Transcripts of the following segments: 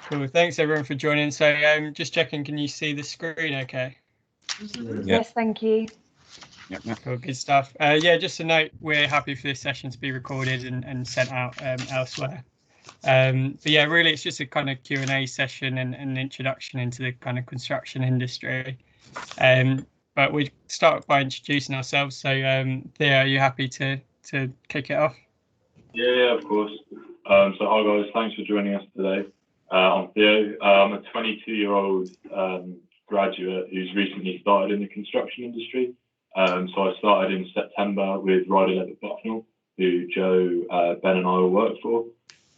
Cool. Thanks everyone for joining. So just checking, can you see the screen okay? Yes, thank you. Yep. Cool, good stuff. Yeah, just a note, we're happy for this session to be recorded and sent out elsewhere. But yeah, really it's just a kind of Q&A session and an introduction into the kind of construction industry. But we start by introducing ourselves. So Theo, are you happy to kick it off? Yeah, of course. So hi guys, thanks for joining us today. I'm Theo. I'm a 22-year-old graduate who's recently started in the construction industry. So I started in September with Levett Bucknall, who Joe, Ben and I all work for.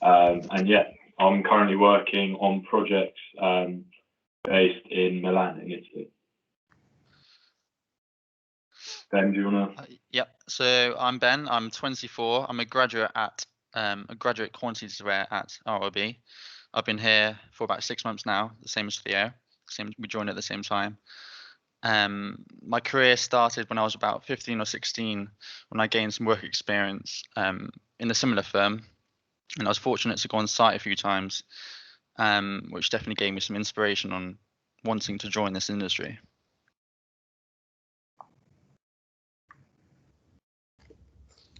And yeah, I'm currently working on projects based in Milan in Italy. Ben, do you want to? Yep. So I'm Ben. I'm 24. I'm a graduate quantity surveyor at ROB. I've been here for about 6 months now, the same as Theo. We joined at the same time. My career started when I was about 15 or 16, when I gained some work experience in a similar firm, and I was fortunate to go on site a few times, which definitely gave me some inspiration on wanting to join this industry.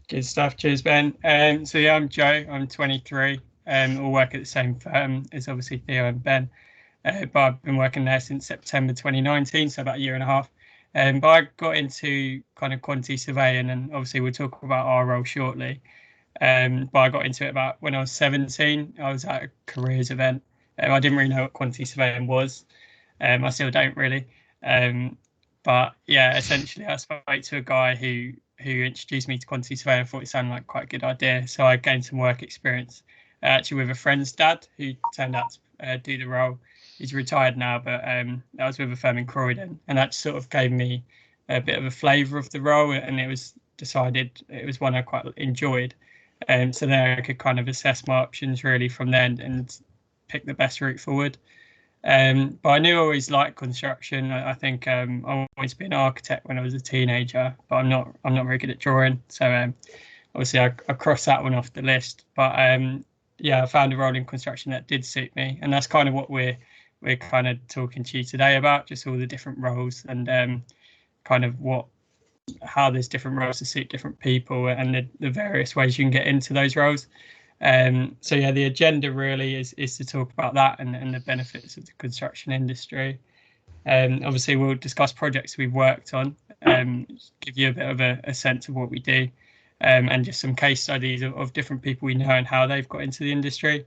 Good stuff. Cheers, Ben. So yeah, I'm Joe. I'm 23. All work at the same firm as obviously Theo and Ben. But I've been working there since September 2019, so about a year and a half. But I got into kind of quantity surveying, and obviously we'll talk about our role shortly. But I got into it about when I was 17. I was at a careers event. I didn't really know what quantity surveying was. I still don't really. But yeah, essentially I spoke to a guy who introduced me to quantity surveying. I thought it sounded like quite a good idea. So I gained some work experience actually with a friend's dad who turned out to do the role. He's retired now, but I was with a firm in Croydon, and that sort of gave me a bit of a flavour of the role, and it was decided it was one I quite enjoyed. So then I could kind of assess my options really from then and pick the best route forward. But I knew I always liked construction. I think I've always been an architect when I was a teenager, but I'm not very good at drawing. So obviously I crossed that one off the list. But yeah, I found a role in construction that did suit me, and that's kind of what we're kind of talking to you today about, just all the different roles and kind of how there's different roles to suit different people and the various ways you can get into those roles. So yeah, the agenda really is to talk about that and the benefits of the construction industry. Obviously we'll discuss projects we've worked on, give you a bit of a sense of what we do, and just some case studies of different people we know and how they've got into the industry.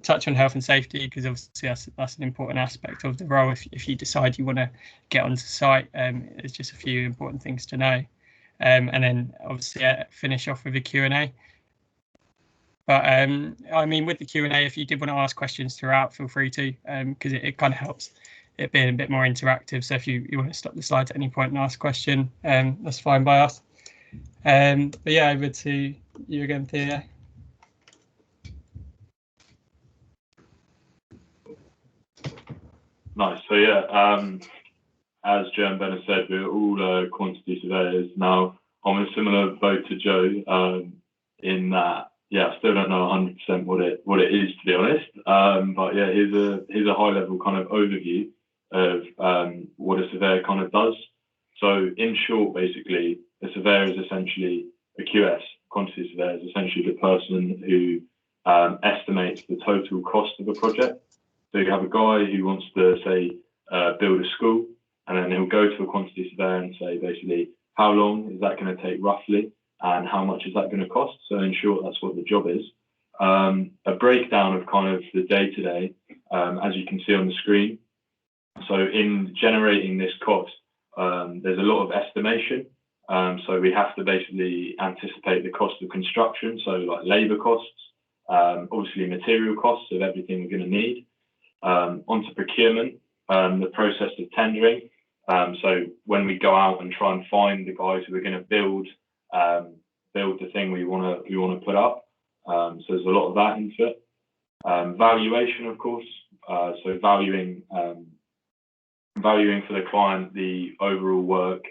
Touch on health and safety, because obviously that's an important aspect of the role. If you decide you want to get onto site, there's just a few important things to know, and then obviously finish off with a Q&A. But I mean, with the Q&A, if you did want to ask questions throughout, feel free to, because it kind of helps it being a bit more interactive. So if you want to stop the slides at any point and ask a question, that's fine by us. But yeah, over to you again, Theo. Nice. So yeah, as Joe and Ben have said, we're all quantity surveyors. Now, I'm in a similar boat to Joe in that, yeah, I still don't know 100% what it is, to be honest. But yeah, here's a high level kind of overview of what a surveyor kind of does. So in short, basically, a surveyor is essentially a QS. Quantity surveyor is essentially the person who estimates the total cost of a project. So you have a guy who wants to, say, build a school, and then he'll go to a quantity surveyor and say, basically, how long is that going to take roughly, and how much is that going to cost? So in short, that's what the job is. A breakdown of kind of the day-to-day, as you can see on the screen. So in generating this cost, there's a lot of estimation. So we have to basically anticipate the cost of construction, so like labour costs, obviously material costs of everything we're going to need. Onto procurement, the process of tendering. So when we go out and try and find the guys who are going to build the thing we want to put up. So there's a lot of that into it. Valuation, of course. So valuing for the client the overall work,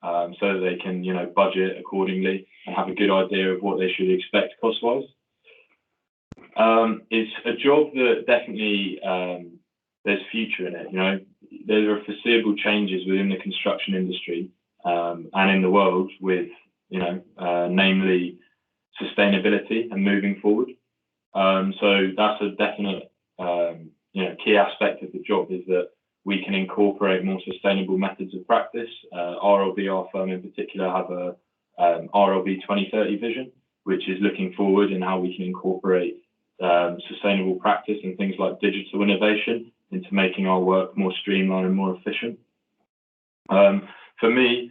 so that they can budget accordingly and have a good idea of what they should expect cost-wise. It's a job that definitely there's future in it. You know, there are foreseeable changes within the construction industry and in the world with, you know, namely sustainability and moving forward. So that's a definite, you know, key aspect of the job, is that we can incorporate more sustainable methods of practice. RLB, our firm in particular, have a RLB 2030 vision, which is looking forward in how we can incorporate sustainable practice and things like digital innovation into making our work more streamlined and more efficient. For me,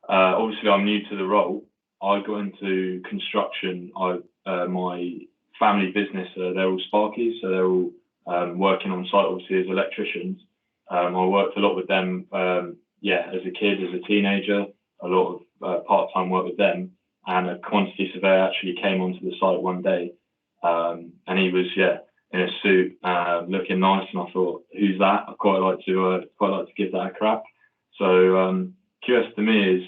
obviously I'm new to the role. I got into construction. My family business, they're all Sparkies, so they're all working on site, obviously, as electricians. I worked a lot with them, yeah, as a kid, as a teenager, a lot of part-time work with them. And a quantity surveyor actually came onto the site one day, and he was, yeah, in a suit, looking nice, and I thought, who's that? I'd quite like to give that a crack. So QS to me is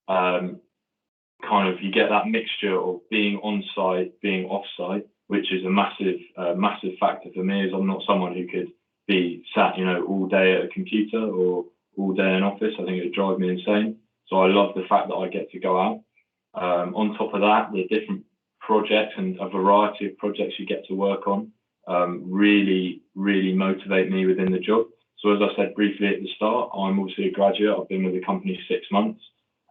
kind of, you get that mixture of being on site, being off site, which is a massive factor for me. Is I'm not someone who could be sat, you know, all day at a computer or all day in an office. I think it would drive me insane. So I love the fact that I get to go out. On top of that, the different projects and a variety of projects you get to work on really motivate me within the job. So as I said briefly at the start, I'm also a graduate. I've been with the company 6 months,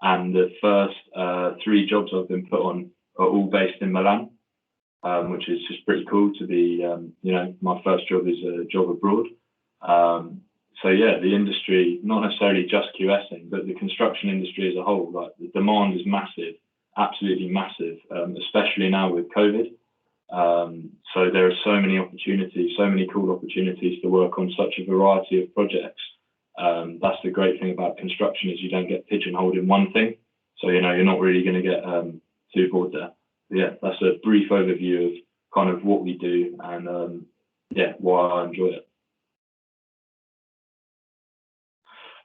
and the first 3 jobs I've been put on are all based in Milan, which is just pretty cool to be, you know, my first job is a job abroad. So yeah, the industry, not necessarily just QSing, but the construction industry as a whole, like the demand is massive, absolutely massive, especially now with COVID. So there are so many opportunities, so many cool opportunities to work on such a variety of projects. That's the great thing about construction, is you don't get pigeonholed in one thing. So, you know, you're not really going to get too bored there. But yeah, that's a brief overview of kind of what we do and yeah, why I enjoy it.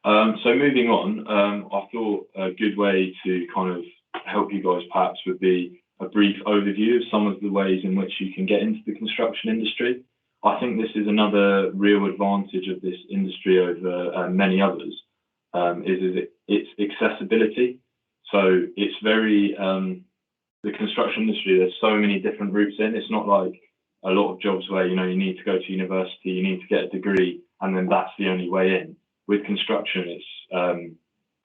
So moving on, I thought a good way to kind of help you guys perhaps would be a brief overview of some of the ways in which you can get into the construction industry. I think this is another real advantage of this industry over many others, is its accessibility. So it's very, the construction industry, there's so many different routes in. It's not like a lot of jobs where, you know, you need to go to university, you need to get a degree, and then that's the only way in. With construction, it's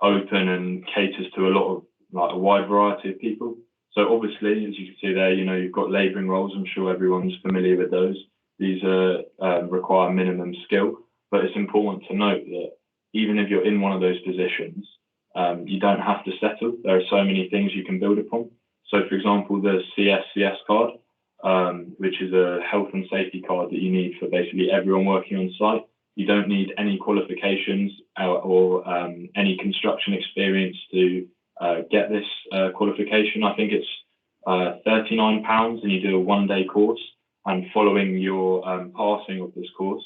open and caters to a lot of, like, a wide variety of people. So obviously, as you can see there, you know, you've got labouring roles. I'm sure everyone's familiar with those. These require minimum skill, but it's important to note that even if you're in one of those positions, you don't have to settle. There are so many things you can build upon. So for example, the CSCS card, which is a health and safety card that you need for basically everyone working on site. You don't need any qualifications or any construction experience to get this qualification. I think it's £39, and you do a 1-day course. And following your passing of this course,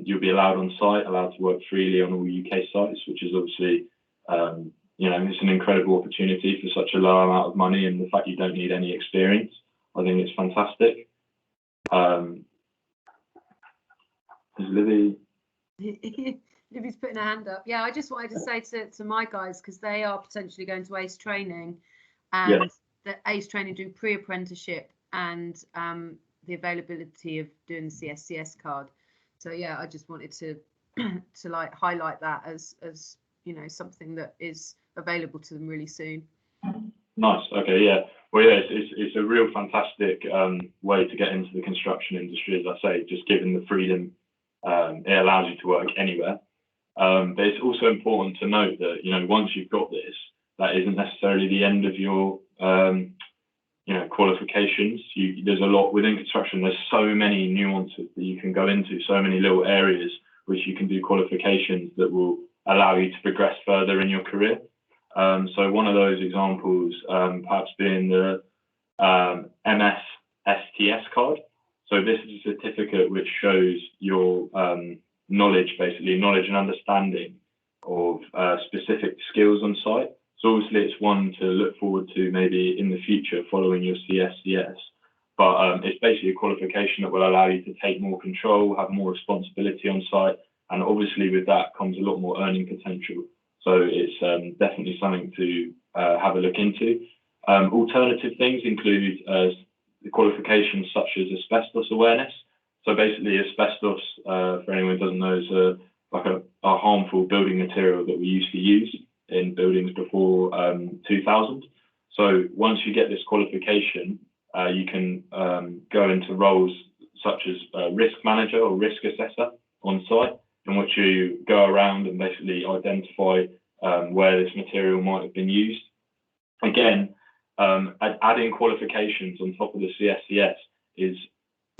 you'll be allowed on site, allowed to work freely on all UK sites, which is obviously, you know, it's an incredible opportunity for such a low amount of money, and the fact you don't need any experience, I think it's fantastic. Is Livy? Livy's putting her hand up. Yeah, I just wanted to say to my guys, because they are potentially going to ACE training, and the ACE training do pre-apprenticeship and the availability of doing the CSCS card. So yeah, I just wanted to like highlight that as you know, something that is available to them really soon. Nice. Okay. Yeah. Well, yeah, it's a real fantastic way to get into the construction industry, as I say, just given the freedom it allows you to work anywhere. But it's also important to note that, you know, once you've got this, that isn't necessarily the end of your you know, qualifications. There's a lot within construction. There's so many nuances that you can go into, so many little areas which you can do qualifications that will allow you to progress further in your career. So one of those examples, perhaps being the MS-STS card. So this is a certificate which shows your knowledge, basically knowledge and understanding of specific skills on site. So obviously it's one to look forward to maybe in the future following your CSCS. but it's basically a qualification that will allow you to take more control, have more responsibility on site, and obviously with that comes a lot more earning potential. So it's definitely something to have a look into. Alternative things include the qualifications such as asbestos awareness. So basically asbestos, for anyone who doesn't know, is like a harmful building material that we used to use in buildings before 2000. So once you get this qualification, you can go into roles such as risk manager or risk assessor on site, in which you go around and basically identify where this material might have been used. Again, adding qualifications on top of the CSCS is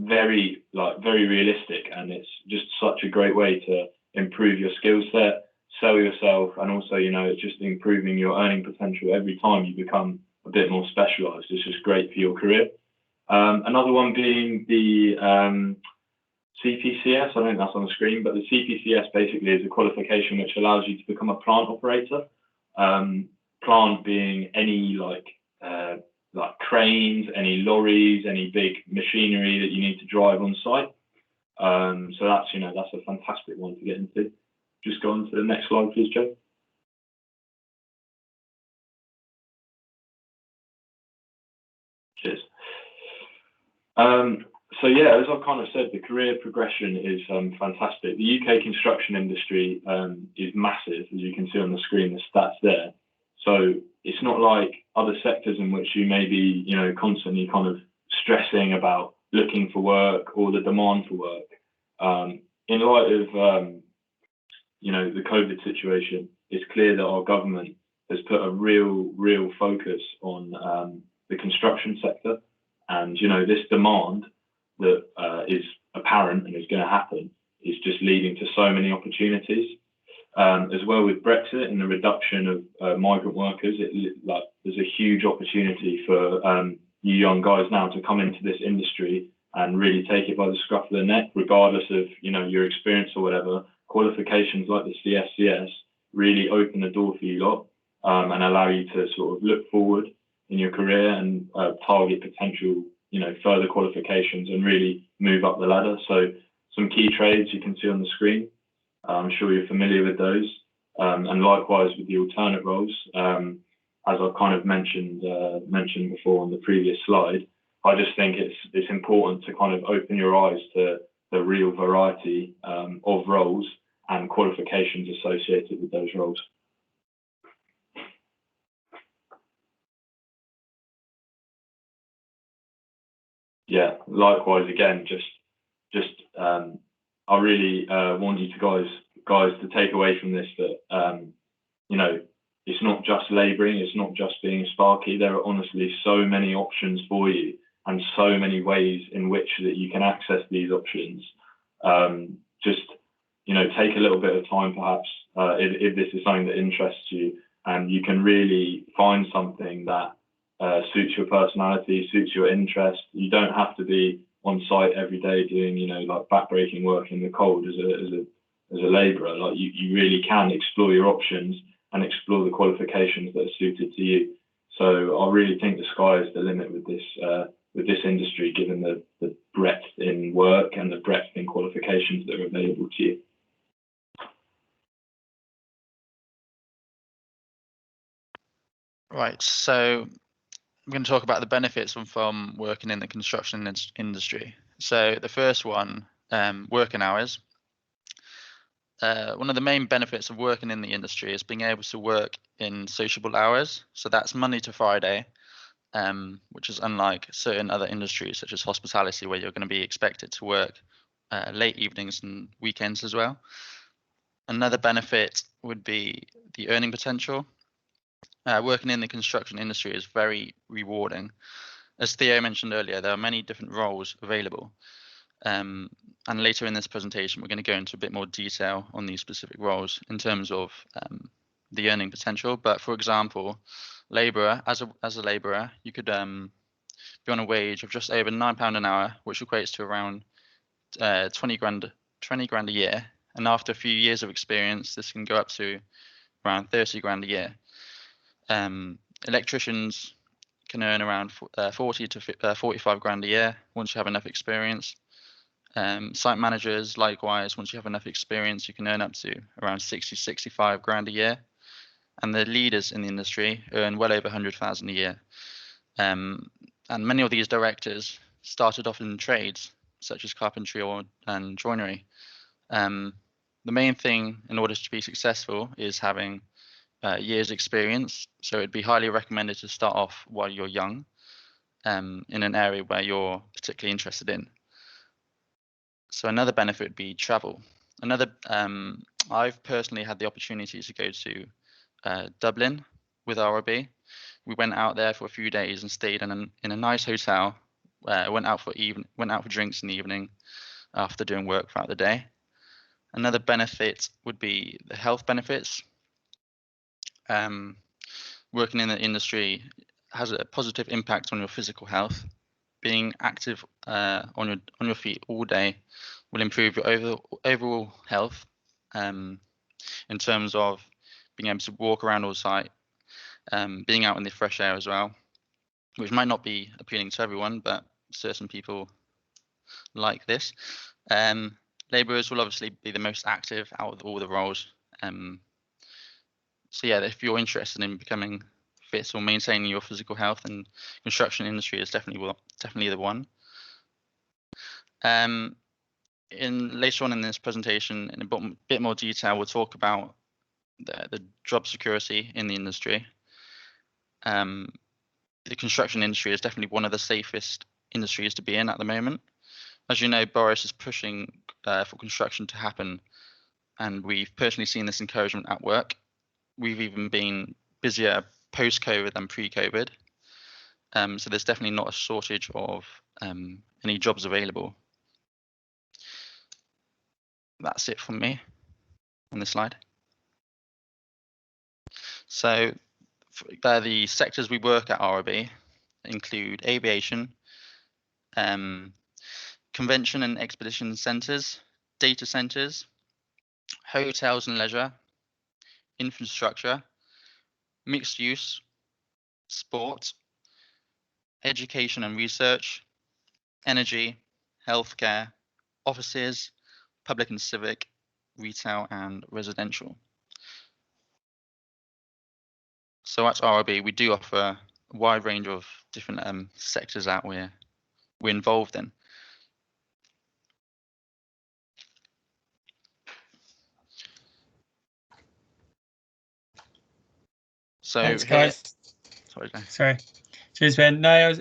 very realistic, and it's just such a great way to improve your skill set, sell yourself, and also, you know, it's just improving your earning potential every time you become a bit more specialized. It's just great for your career. Another one being the CPCS. I don't think that's on the screen, but the CPCS basically is a qualification which allows you to become a plant operator. Plant being any like cranes, any lorries, any big machinery that you need to drive on site. So that's, you know, that's a fantastic one to get into. Just go on to the next slide, please, Joe. Cheers. So yeah, as I've kind of said, the career progression is fantastic. The UK construction industry is massive, as you can see on the screen, the stats there. So it's not like other sectors in which you may be, you know, constantly kind of stressing about looking for work or the demand for work. In light of, you know, the COVID situation, it's clear that our government has put a real focus on the construction sector. And, you know, this demand that is apparent and is going to happen is just leading to so many opportunities. As well with Brexit and the reduction of migrant workers, there's a huge opportunity for you young guys now to come into this industry and really take it by the scruff of the neck, regardless of, you know, your experience or whatever. Qualifications like the CSCS really open the door for you lot and allow you to sort of look forward in your career and target potential, you know, further qualifications and really move up the ladder. So some key trades you can see on the screen. I'm sure you're familiar with those, and likewise with the alternate roles. As I've kind of mentioned before on the previous slide, I just think it's important to kind of open your eyes to the real variety of roles and qualifications associated with those roles. Yeah, likewise again, just I really want you guys to take away from this that you know, it's not just labouring, it's not just being a sparky. There are honestly so many options for you and so many ways in which that you can access these options. Just, you know, take a little bit of time perhaps if this is something that interests you, and you can really find something that suits your personality, suits your interest. You don't have to be on site every day doing, you know, like backbreaking work in the cold as a labourer. Like you really can explore your options and explore the qualifications that are suited to you. So I really think the sky is the limit with this industry, given the breadth in work and the breadth in qualifications that are available to you. Right, so I'm going to talk about the benefits from working in the construction industry. So the first one, working hours. One of the main benefits of working in the industry is being able to work in sociable hours. So that's Monday to Friday, which is unlike certain other industries such as hospitality, where you're going to be expected to work late evenings and weekends as well. Another benefit would be the earning potential. Working in the construction industry is very rewarding. As Theo mentioned earlier, there are many different roles available. And later in this presentation, we're going to go into a bit more detail on these specific roles in terms of the earning potential. But for example, labourer, as a labourer, you could be on a wage of just over £9 an hour, which equates to around 20 grand a year. And after a few years of experience, this can go up to around 30 grand a year. Electricians can earn around 40 to 45 grand a year once you have enough experience. Site managers, likewise, once you have enough experience, you can earn up to around 60, 65 grand a year. And the leaders in the industry earn well over 100,000 a year. And many of these directors started off in trades such as carpentry and joinery. The main thing in order to be successful is having years experience. So it'd be highly recommended to start off while you're young in an area where you're particularly interested in. So another benefit would be travel. I've personally had the opportunity to go to Dublin with RRB. We went out there for a few days and stayed in a nice hotel. Went out for drinks in the evening after doing work throughout the day. Another benefit would be the health benefits. Working in the industry has a positive impact on your physical health. Being active on your feet all day will improve your overall health in terms of being able to walk around all site, being out in the fresh air as well, which might not be appealing to everyone, but certain people like this. Labourers will obviously be the most active out of all the roles. So yeah, if you're interested in becoming fit or maintaining your physical health, and construction industry is definitely the one. Later on in this presentation, in a bit more detail, we'll talk about the job security in the industry. The construction industry is definitely one of the safest industries to be in at the moment. As you know, Boris is pushing for construction to happen, and we've personally seen this encouragement at work. We've even been busier post-COVID than pre-COVID. So there's definitely not a shortage of any jobs available. That's it from me on this slide. So the sectors we work at RRB include aviation, convention and expedition centres, data centres, hotels and leisure, infrastructure, mixed use, sport, education and research, energy, healthcare, offices, public and civic, retail and residential. So at RRB, we do offer a wide range of different sectors that we're involved in. So thanks, guys. Sorry. Cheers, Ben. No, I was,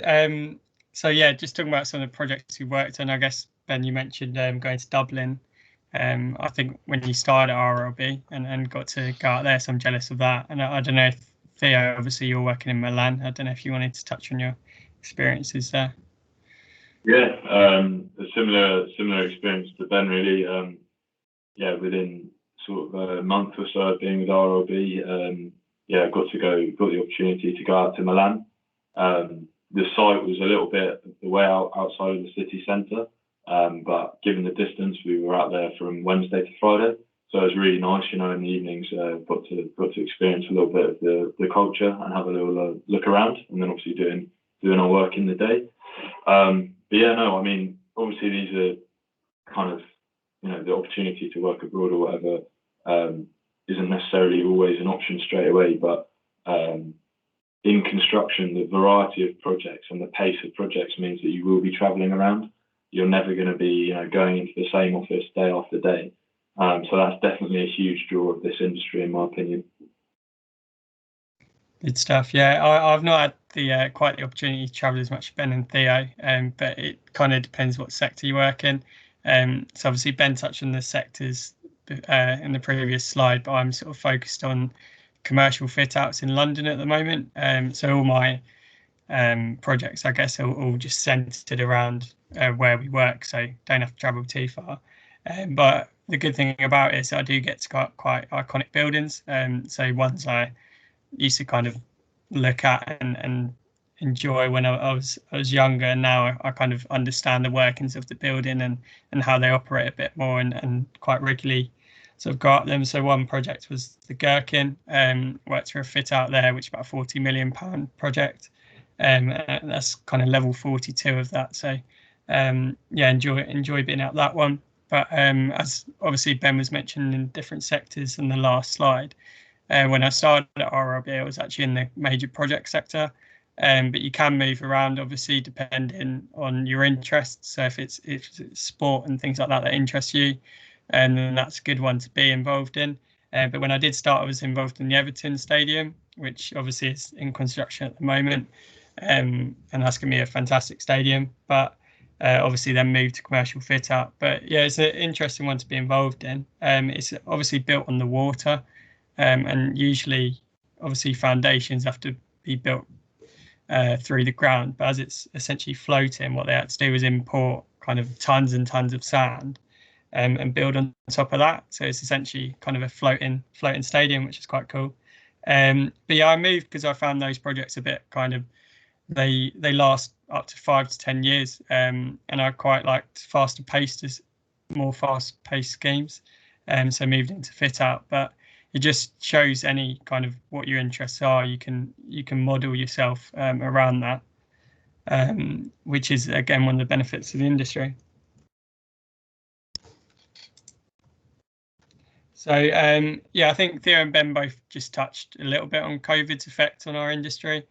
so yeah, just talking about some of the projects we worked on. I guess, Ben, you mentioned going to Dublin. I think when you started at RRB and got to go out there, so I'm jealous of that. And I don't know if Theo, obviously you're working in Milan. I don't know if you wanted to touch on your experiences there. Yeah, a similar experience to Ben, really. Yeah, within sort of a month or so of being with RRB, yeah, got the opportunity to go out to Milan. The site was a little bit the way outside of the city centre, but given the distance, we were out there from Wednesday to Friday, so it was really nice. You know, in the evenings, got to experience a little bit of the culture and have a little look around, and then obviously doing our work in the day. But yeah, no, I mean, obviously these are kind of, you know, the opportunity to work abroad or whatever isn't necessarily always an option straight away, but in construction, the variety of projects and the pace of projects means that you will be traveling around. You're never going to be, you know, going into the same office day after day. So that's definitely a huge draw of this industry, in my opinion. Good stuff. Yeah, I've not had quite the opportunity to travel as much as Ben and Theo, but it kind of depends what sector you work in. So obviously Ben touched on the sectors in the previous slide, but I'm sort of focused on commercial fit outs in London at the moment. So all my projects, I guess, are all just centered around where we work, so don't have to travel too far. But the good thing about it is I do get to quite iconic buildings. So ones I used to kind of look at and enjoy when I was younger, and now I kind of understand the workings of the building and how they operate a bit more, and quite regularly sort of go up them. So one project was the Gherkin, worked for a fit out there, which is about £40 million project. That's kind of level 42 of that. So yeah, enjoy being out that one. But as obviously Ben was mentioning in different sectors in the last slide, when I started at RRB, I was actually in the major project sector. But you can move around, obviously, depending on your interests. So if it's sport and things like that that interest you, then that's a good one to be involved in. But when I did start, I was involved in the Everton Stadium, which obviously is in construction at the moment. And that's going to be a fantastic stadium. But obviously then moved to commercial fit out. But yeah, it's an interesting one to be involved in. It's obviously built on the water, and usually, obviously, foundations have to be built through the ground. But as it's essentially floating, what they had to do was import kind of tons and tons of sand and build on top of that. So it's essentially kind of a floating stadium, which is quite cool. But yeah, I moved because I found those projects a bit kind of they last up to 5 to 10 years, and I quite liked more fast paced schemes, so moved into fit out. But it just shows any kind of what your interests are. You can model yourself around that, which is again one of the benefits of the industry. So yeah, I think Theo and Ben both just touched a little bit on COVID's effect on our industry.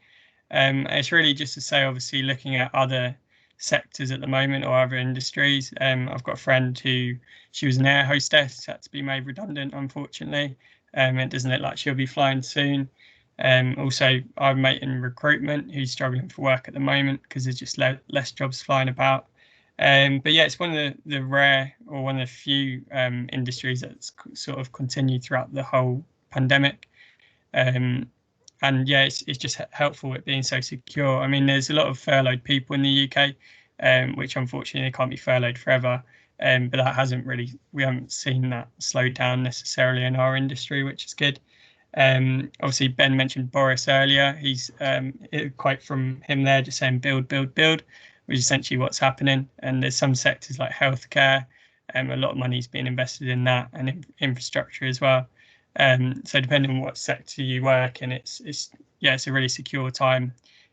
It's really just to say, obviously, looking at other sectors at the moment or other industries. I've got a friend she was an air hostess, had to be made redundant, unfortunately. It doesn't look like she'll be flying soon. Also, I have a mate in recruitment who's struggling for work at the moment because there's just less jobs flying about. But yeah, it's one of the rare or one of the few industries that's sort of continued throughout the whole pandemic. And yeah, it's just helpful it being so secure. I mean, there's a lot of furloughed people in the UK, which unfortunately can't be furloughed forever. But that we haven't seen that slow down necessarily in our industry, which is good. Obviously, Ben mentioned Boris earlier. He's quite from him there, just saying build, build, build, which is essentially what's happening. And there's some sectors like healthcare, a lot of money is being invested in that, and infrastructure as well. So depending on what sector you work in, it's a really secure time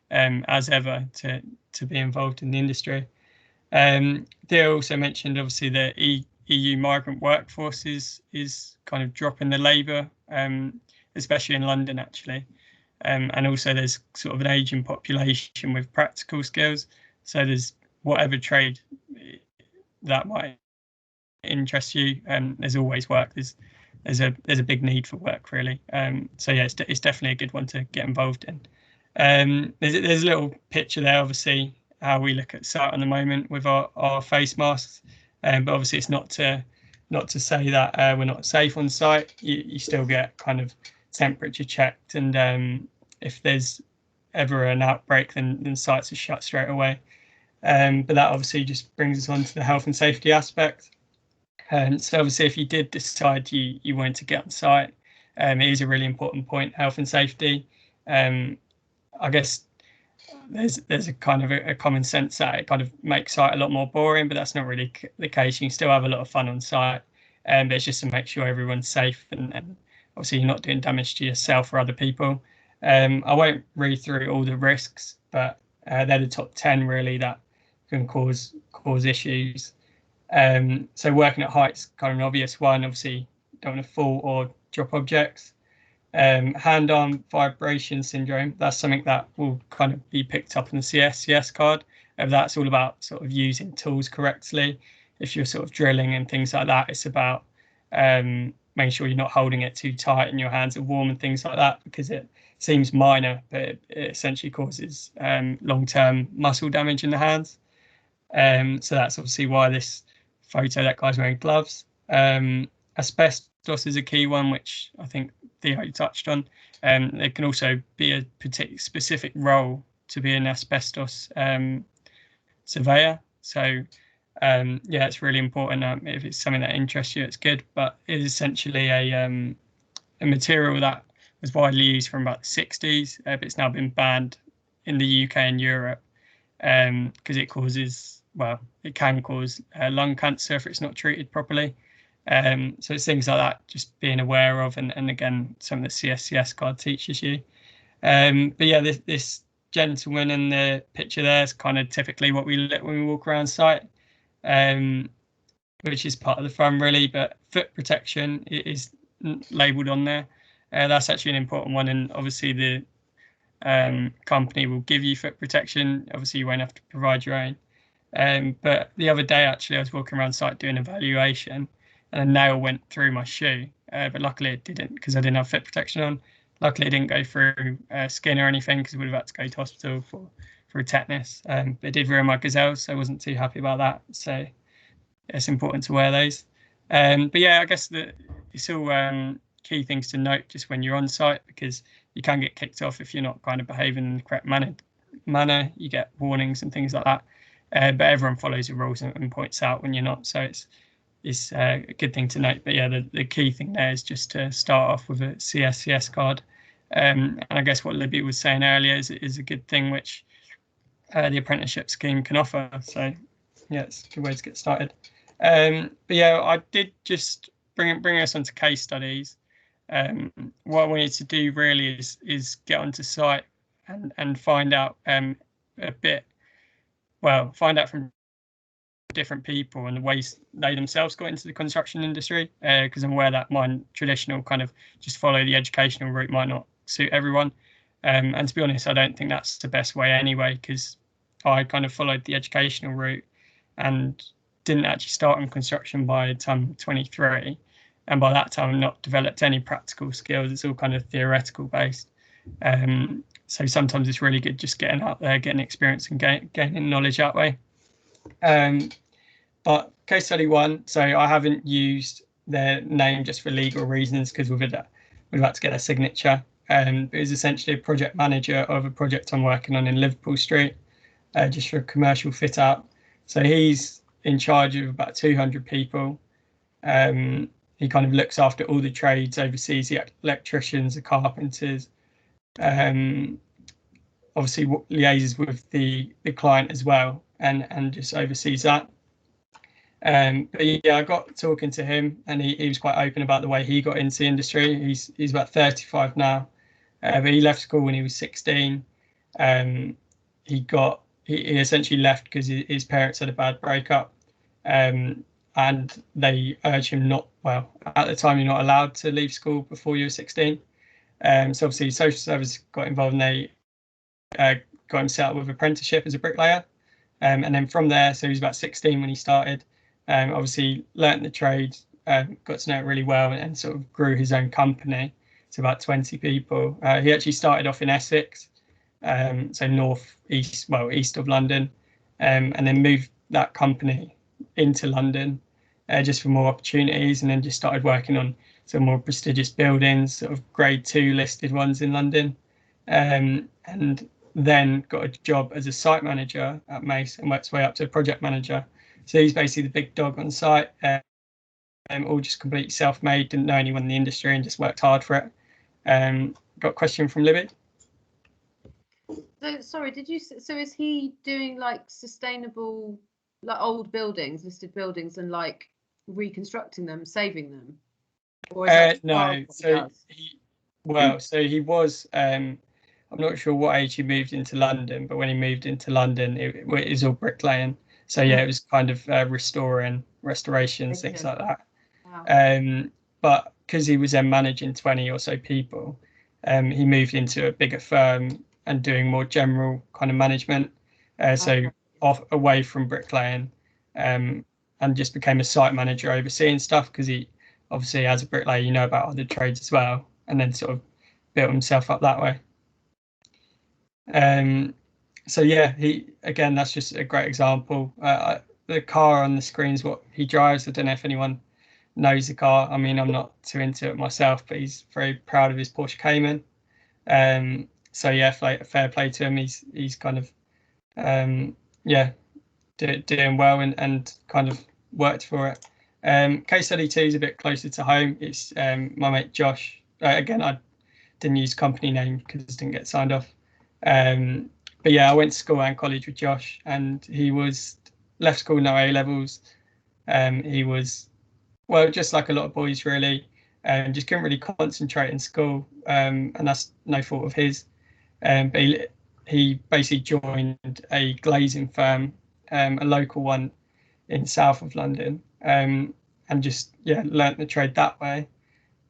as ever to be involved in the industry. Theo also mentioned obviously the EU migrant workforce is kind of dropping the labour, especially in London actually, and also there's sort of an ageing population with practical skills. So there's whatever trade that might interest you, there's always work. There's a big need for work, really. So yeah, it's definitely a good one to get involved in. There's a little picture there, obviously, how we look at site at the moment with our face masks, but obviously it's not to say that we're not safe on site. You still get kind of temperature checked, and if there's ever an outbreak, then sites are shut straight away. But that obviously just brings us on to the health and safety aspect. So obviously, if you did decide you wanted to get on site, it is a really important point, health and safety. I guess there's a kind of a common sense that it kind of makes site a lot more boring, but that's not really the case. You can still have a lot of fun on site, but it's just to make sure everyone's safe and obviously you're not doing damage to yourself or other people. I won't read through all the risks, but they're the top 10 really that can cause issues. So working at heights, kind of an obvious one. Obviously, don't want to fall or drop objects. Hand-arm vibration syndrome. That's something that will kind of be picked up on the CSCS card. That's all about sort of using tools correctly. If you're sort of drilling and things like that, it's about making sure you're not holding it too tight and your hands are warm and things like that, because it seems minor, but it essentially causes long-term muscle damage in the hands. So that's obviously why this photo, that guy's wearing gloves. Asbestos is a key one, which I think Theo touched on. There can also be a particular specific role to be an asbestos surveyor. So yeah, it's really important. If it's something that interests you, it's good. But it is essentially a material that was widely used from about the 60s, but it's now been banned in the UK and Europe because it can cause lung cancer if it's not treated properly. So it's things like that, just being aware of, and again, some of the CSCS card teaches you. But yeah, this gentleman in the picture there is kind of typically what we look when we walk around site, which is part of the fun really, but foot protection is labelled on there. That's actually an important one, and obviously the company will give you foot protection. Obviously you won't have to provide your own. But the other day actually I was walking around site doing evaluation and a nail went through my shoe, but luckily it didn't because I didn't have foot protection on. Luckily it didn't go through skin or anything because we would have had to go to hospital for a tetanus. But it did ruin my gazelles, so I wasn't too happy about that. So it's important to wear those. But yeah, I guess that it's all key things to note just when you're on site, because you can get kicked off if you're not kind of behaving in the correct manner. You get warnings and things like that. But everyone follows the rules and points out when you're not. So it's a good thing to note. But yeah, the key thing there is just to start off with a CSCS card. And I guess what Libby was saying earlier is a good thing which the apprenticeship scheme can offer. So yeah, it's a good way to get started. But yeah, I did just bring us onto case studies. What I wanted to do really is get onto site and find out find out from different people and the ways they themselves got into the construction industry, because I'm aware that mine traditional kind of just follow the educational route might not suit everyone, and to be honest I don't think that's the best way anyway, because I kind of followed the educational route and didn't actually start on construction by the time I'm 23, and by that time I've not developed any practical skills. It's all kind of theoretical based, so sometimes it's really good just getting out there, getting experience and gaining knowledge that way. But case study one, so I haven't used their name just for legal reasons because we've had to get a signature. It was essentially a project manager of a project I'm working on in Liverpool Street, just for a commercial fit out. So he's in charge of about 200 people. He kind of looks after all the trades, oversees the electricians, the carpenters, obviously liaises with the client as well, and just oversees that. But yeah, I got talking to him and he was quite open about the way he got into the industry. He's about 35 now, but he left school when he was 16. He essentially left because his parents had a bad breakup, and they urged him not, well, at the time you're not allowed to leave school before you're 16. So obviously social service got involved and they got him set up with apprenticeship as a bricklayer. And then from there, so he was about 16 when he started. Obviously learnt the trade, got to know it really well, and sort of grew his own company to about 20 people. He actually started off in Essex, so east of London, and then moved that company into London just for more opportunities, and then just started working on some more prestigious buildings, sort of grade 2 listed ones in London, and then got a job as a site manager at Mace and worked his way up to a project manager. So he's basically the big dog on site, all just completely self-made, didn't know anyone in the industry and just worked hard for it. Got a question from Libby? So, sorry, so is he doing like sustainable, like old buildings, listed buildings, and like reconstructing them, saving them? Or is that no, so he was, I'm not sure what age he moved into London, but when he moved into London, it was all bricklaying. So yeah, it was kind of restorations, things like that. Wow. But because he was then managing 20 or so people, he moved into a bigger firm and doing more general kind of management. Away from bricklaying, and just became a site manager overseeing stuff, because he obviously, as a bricklayer, you know about other trades as well, and then sort of built himself up that way. So yeah, that's just a great example. The car on the screen is what he drives. I don't know if anyone knows the car. I mean, I'm not too into it myself, but he's very proud of his Porsche Cayman. So yeah, fair play to him. He's kind of doing well and kind of worked for it. Case study 2 is a bit closer to home. It's my mate Josh. Again, I didn't use company name because it didn't get signed off. But yeah, I went to school and college with Josh, and he left school no A levels. He was, well, just like a lot of boys really, just couldn't really concentrate in school, and that's no fault of his. But he basically joined a glazing firm, a local one in south of London, and just learnt the trade that way.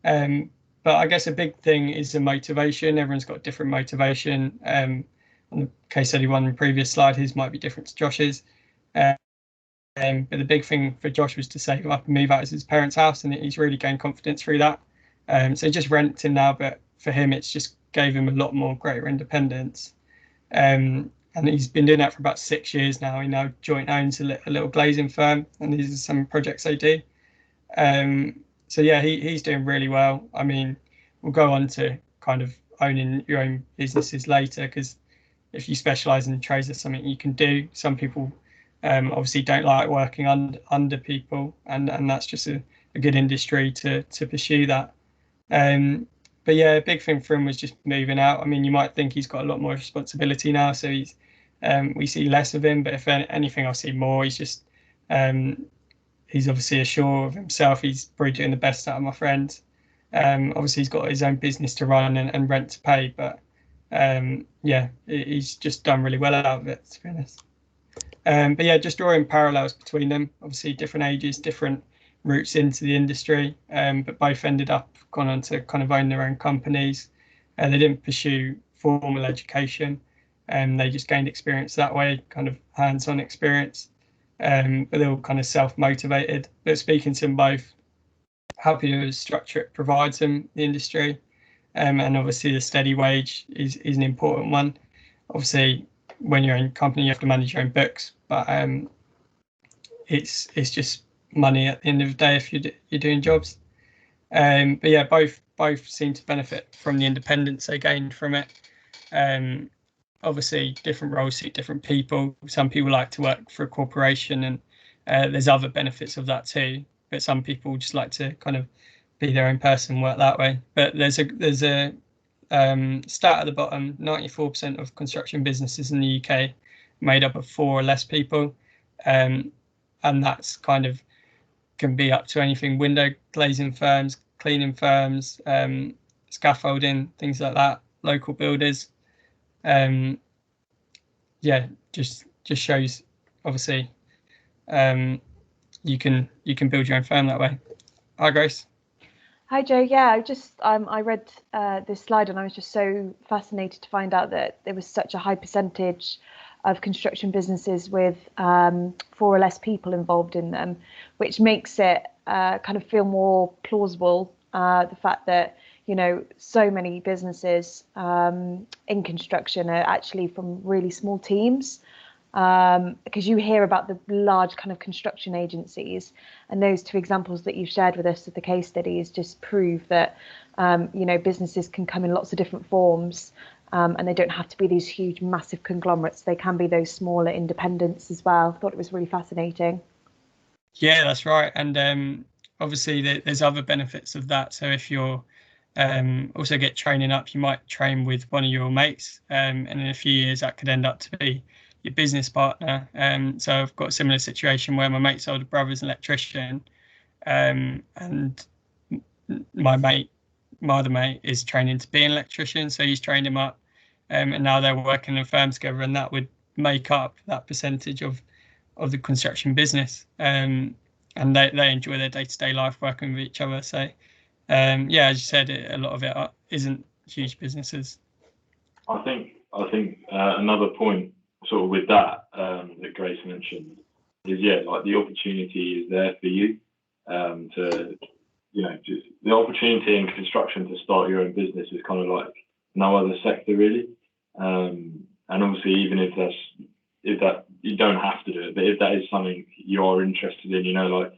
But I guess a big thing is the motivation. Everyone's got different motivation. On the case study one in the previous slide, his might be different to Josh's. But the big thing for Josh was to save up and move out of his parents' house, and he's really gained confidence through that. So he just renting now, but for him, it's just gave him a lot more greater independence. And he's been doing that for about 6 years now. He now joint owns a little glazing firm, and these are some projects they do. So yeah, he's doing really well. I mean, we'll go on to kind of owning your own businesses later, because if you specialize in trades, there's something you can do. Some people obviously don't like working under people, and that's just a good industry to pursue that. But yeah, a big thing for him was just moving out. I mean, you might think he's got a lot more responsibility now, so we see less of him, but if anything, I see more. He's just he's obviously assured of himself. He's probably doing the best out of my friends. Obviously, he's got his own business to run and rent to pay, but yeah, he's just done really well out of it, to be honest. But yeah, just drawing parallels between them. Obviously, different ages, different routes into the industry, but both ended up gone on to kind of own their own companies. They didn't pursue formal education, and they just gained experience that way, kind of hands-on experience. But they're all kind of self-motivated. But speaking to them both, happy with the structure it provides them, the industry, and obviously the steady wage is an important one. Obviously, when you're in a company, you have to manage your own books, but it's just money at the end of the day if you're doing jobs. But yeah, both seem to benefit from the independence they gained from it. Obviously, different roles suit different people. Some people like to work for a corporation, and there's other benefits of that too. But some people just like to kind of be their own person, work that way. But there's a stat at the bottom: 94% of construction businesses in the UK made up of 4 or less people, and that's kind of can be up to anything: window glazing firms, cleaning firms, scaffolding, things like that, local builders. Yeah, just shows obviously you can build your own firm that way. Hi, Grace. Hi, Joe. Yeah, I read this slide, and I was just so fascinated to find out that there was such a high percentage of construction businesses with 4 or less people involved in them, which makes it kind of feel more plausible. The fact that, you know, so many businesses in construction are actually from really small teams, because you hear about the large kind of construction agencies, and those 2 examples that you've shared with us of the case studies just prove that you know, businesses can come in lots of different forms, and they don't have to be these huge massive conglomerates. They can be those smaller independents as well. I thought it was really fascinating. Yeah, that's right. And obviously there's other benefits of that. So if you're also get training up, you might train with one of your mates, and in a few years that could end up to be your business partner. So I've got a similar situation where my mate's older brother's an electrician, and my other mate is training to be an electrician, so he's trained him up, and now they're working in a firm together, and that would make up that percentage of the construction business, and they enjoy their day-to-day life working with each other. So yeah, as you said, a lot of it isn't huge businesses. I think another point sort of with that that Grace mentioned is, yeah, like the opportunity is there for you to, you know, just the opportunity in construction to start your own business is kind of like no other sector really. And obviously, even if that you don't have to do it, but if that is something you're interested in, you know, like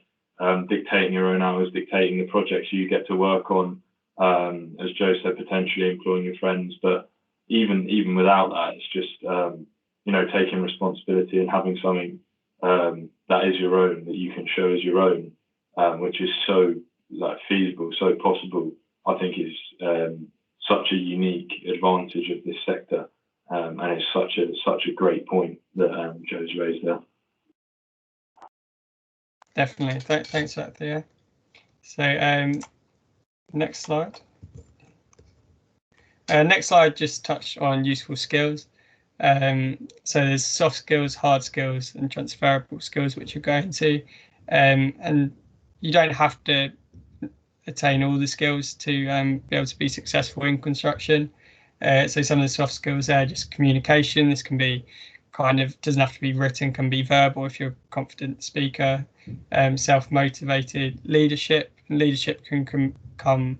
dictating your own hours, dictating the projects you get to work on, as Joe said, potentially employing your friends, but even without that, it's just you know, taking responsibility and having something that is your own, that you can show as your own, which is so like feasible, so possible. I think is such a unique advantage of this sector, and it's such a great point that Joe's raised there. Definitely, thanks for that, Theo. So next slide. Next slide just touched on useful skills. So there's soft skills, hard skills, and transferable skills, which you're going to, and you don't have to attain all the skills to be able to be successful in construction. So some of the soft skills there, just communication. This can be doesn't have to be written, can be verbal if you're a confident speaker. Self-motivated leadership. Leadership can come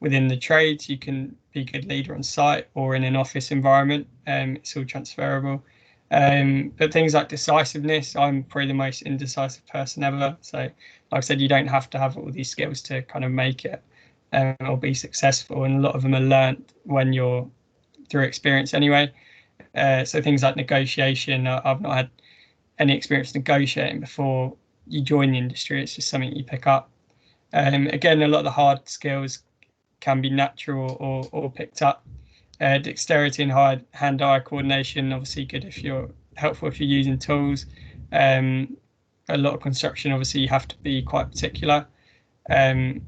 within the trades. You can be a good leader on site or in an office environment. It's all transferable. But things like decisiveness, I'm probably the most indecisive person ever. So like I said, you don't have to have all these skills to kind of make it or be successful. And a lot of them are learnt when you're through experience anyway. So things like negotiation, I've not had any experience negotiating before you join the industry. It's just something you pick up. Again, a lot of the hard skills can be natural or picked up. Dexterity and hand-eye coordination, obviously good if you're helpful if you're using tools. A lot of construction, obviously, you have to be quite particular the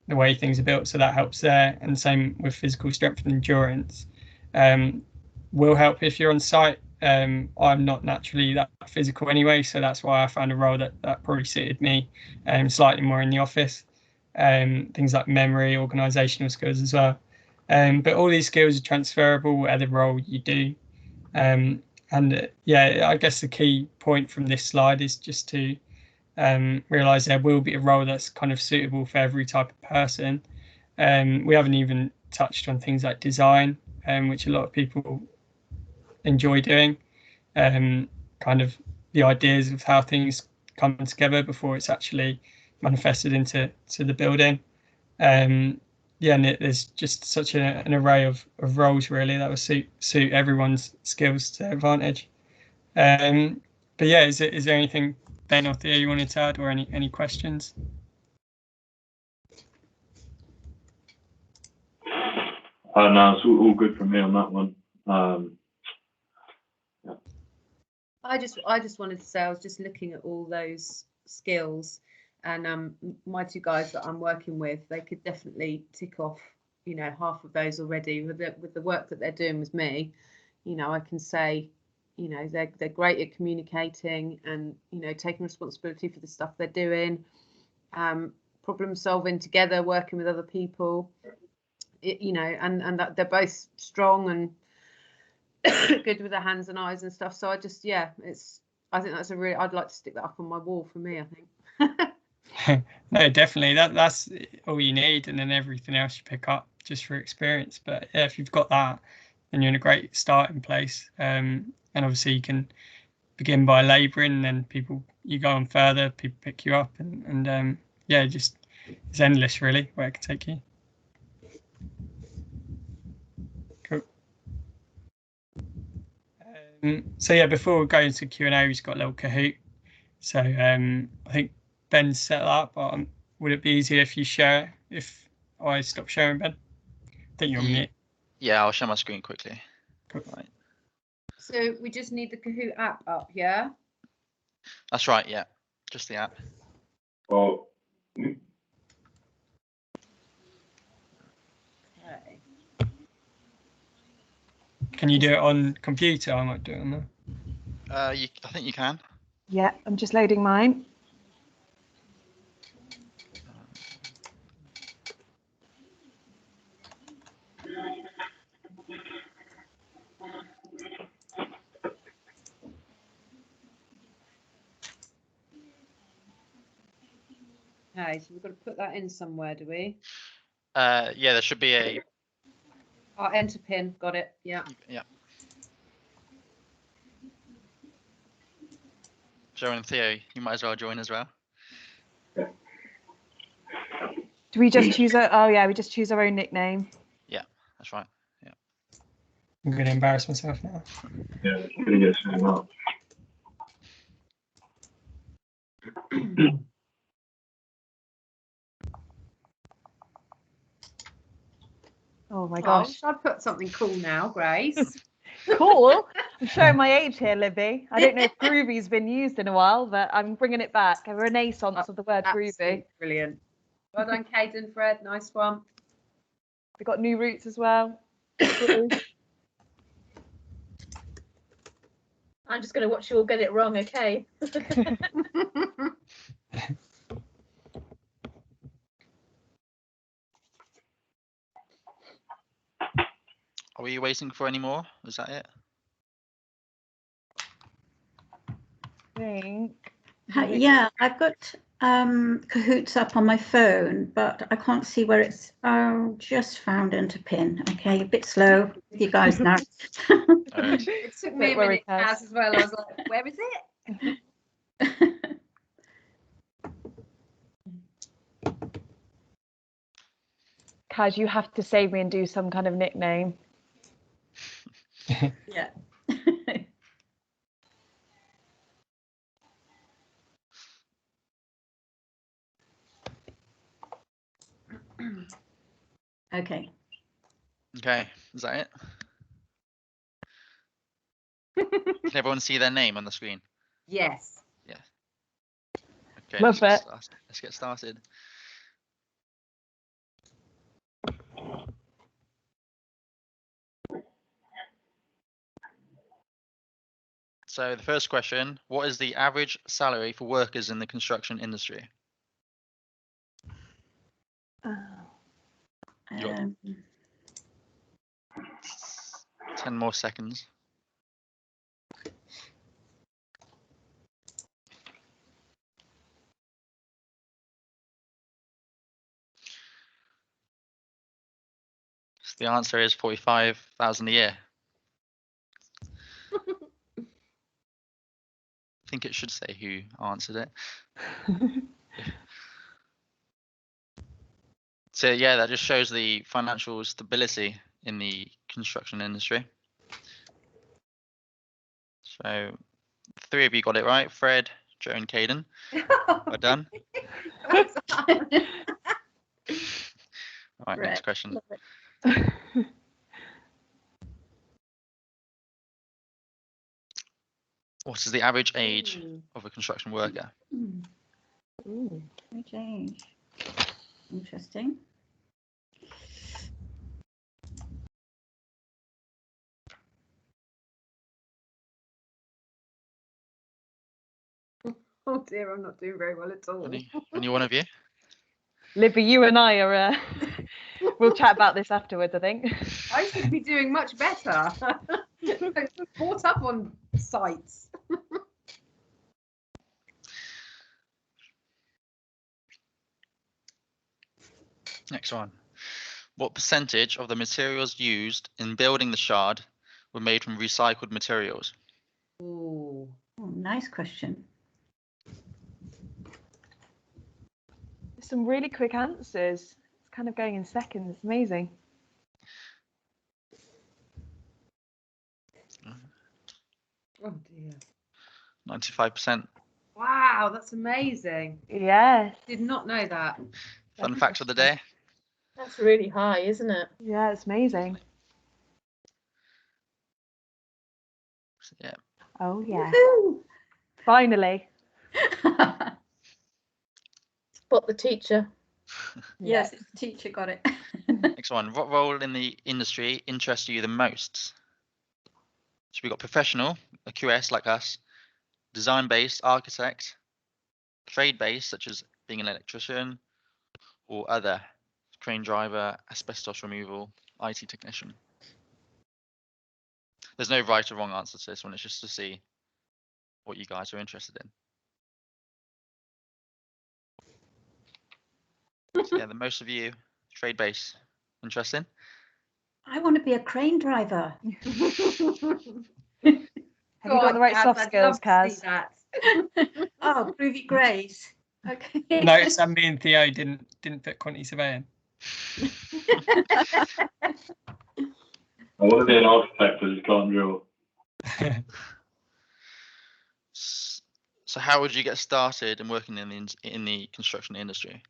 way things are built, so that helps there. And same with physical strength and endurance. Will help if you're on site. I'm not naturally that physical anyway, so that's why I found a role that probably suited me, slightly more in the office. Things like memory, organisational skills as well. But all these skills are transferable whatever role you do. And yeah, I guess the key point from this slide is just to realise there will be a role that's kind of suitable for every type of person. We haven't even touched on things like design, which a lot of people enjoy doing, kind of the ideas of how things come together before it's actually manifested into the building. Yeah, and there's just such an array of roles really that will suit everyone's skills to their advantage. But yeah, is there anything, Ben or Theo, you wanted to add, or any questions? No, it's all good from me on that one. Yeah. I just wanted to say I was just looking at all those skills, and my two guys that I'm working with, they could definitely tick off, half of those already with the work that they're doing with me. I can say, they're great at communicating and taking responsibility for the stuff they're doing, problem solving together, working with other people. And that they're both strong and good with their hands and eyes and stuff. So I think that's I'd like to stick that up on my wall for me, I think. No, definitely that's all you need, and then everything else you pick up just for experience. But yeah, if you've got that, then you're in a great starting place. And obviously you can begin by labouring, and then you go on further, people pick you up, and yeah, just it's endless really where it can take you. So yeah, before we go into Q&A, we've got a little Kahoot. So I think Ben's set up. Would it be easier if you share? If I stop sharing, Ben? I think you're on mute. Yeah, I'll share my screen quickly. Cool. Right. So we just need the Kahoot app up, yeah? That's right. Yeah, just the app. Well. Okay. Can you do it on computer? I might do it on there. I think you can. Yeah, I'm just loading mine. Okay, so we've got to put that in somewhere, do we? Yeah, there should be a. Enter pin, got it. Yeah. Yeah. Joe and Theo, you might as well join as well. Do we just choose we just choose our own nickname? Yeah, that's right. Yeah. I'm going to embarrass myself now. Yeah, I'm going to get something up. Oh my gosh. I'd put something cool now, Grace. Cool. I'm showing my age here, Libby. I don't know if groovy's been used in a while, but I'm bringing it back. A renaissance of the word groovy. Brilliant. Well done, Caden, Fred. Nice one. We've got new roots as well. I'm just going to watch you all get it wrong, okay? Are we waiting for any more? Is that it? Yeah, I've got Kahoots up on my phone, but I can't see where it's. Oh, just found into pin. Okay, a bit slow with you guys now. Alright. It took me a minute as well. I was like, where is it? Kaz, you have to save me and do some kind of nickname. Yeah. Okay. Okay, is that it? Can everyone see their name on the screen? Yes. Yeah. Okay, Love it. Let's get started. So the first question, what is the average salary for workers in the construction industry? You got 10 more seconds. So the answer is 45,000 a year. I think it should say who answered it. So yeah, that just shows the financial stability in the construction industry. So 3 of you got it right, Fred, Joe and Caden. Well done. All right, next question. What is the average age of a construction worker? Average age. Interesting. Oh dear, I'm not doing very well at all. Any one of you? Libby, you and I are. We'll chat about this afterwards, I think. I should be doing much better. Brought up on sites. Next one. What percentage of the materials used in building the shard were made from recycled materials? Ooh. Oh, nice question. Some really quick answers. It's kind of going in seconds. It's amazing. Oh dear. 95%. Wow, that's amazing. Yes. Did not know that. Fun fact of the day. That's really high, isn't it? Yeah, it's amazing. Yeah. Oh yeah. Woohoo! Finally. Spot the teacher. Yes, the teacher got it. Next one. What role in the industry interests you the most? So we've got professional, a QS like us, design-based, architect, trade-based, such as being an electrician, or other, crane driver, asbestos removal, IT technician. There's no right or wrong answer to this one. It's just to see what you guys are interested in. So yeah, the most of you, trade-based. Interesting? I want to be a crane driver. Have you got the right soft skills, Kaz? Oh, groovy grace. Okay. Notice that me and Theo didn't put quantity surveying. I want to be an architect, but just can't drill. So how would you get started in working in the construction industry?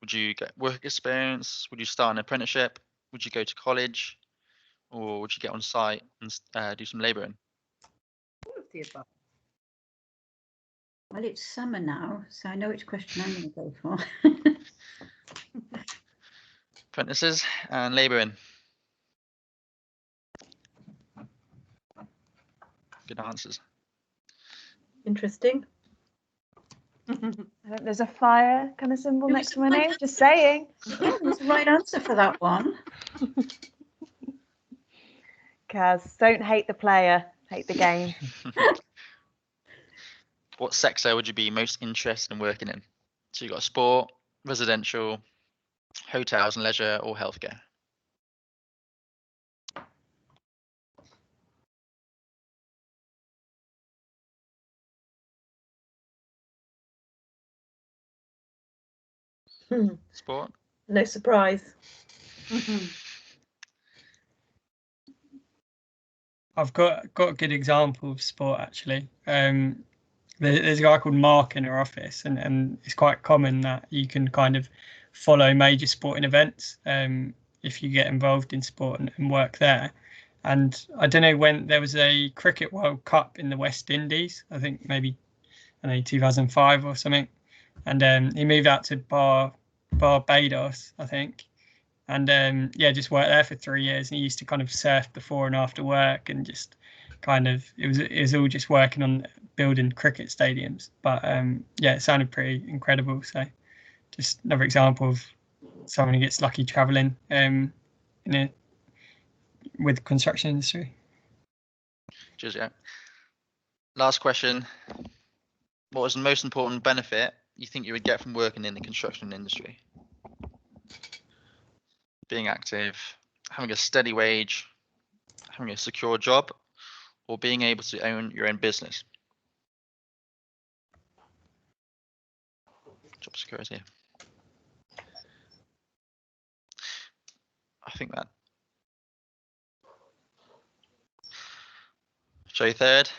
Would you get work experience? Would you start an apprenticeship? Would you go to college? Or would you get on site and do some labouring? All of the above. Well, it's summer now, so I know which question I'm going to go for. Apprentices and labouring. Good answers. Interesting. I think there's a fire kind of symbol It next was to my name. Just saying. Yeah, that's the right answer for that one. Kaz, don't hate the player, hate the game. What sector would you be most interested in working in? So you got sport, residential, hotels and leisure, or healthcare. Sport. No surprise. I've got a good example of sport actually. There's a guy called Mark in our office, and it's quite common that you can kind of follow major sporting events if you get involved in sport and work there. And I don't know when there was a Cricket World Cup in the West Indies, I think maybe 2005 or something, and he moved out to Barbados, I think, and just worked there for 3 years. And he used to kind of surf before and after work, and just kind of it was all just working on building cricket stadiums. But it sounded pretty incredible. So just another example of someone who gets lucky traveling with construction industry. Cheers, yeah. Last question. What was the most important benefit you think you would get from working in the construction industry? Being active, having a steady wage, having a secure job, or being able to own your own business? Job security. I think that. Joe third.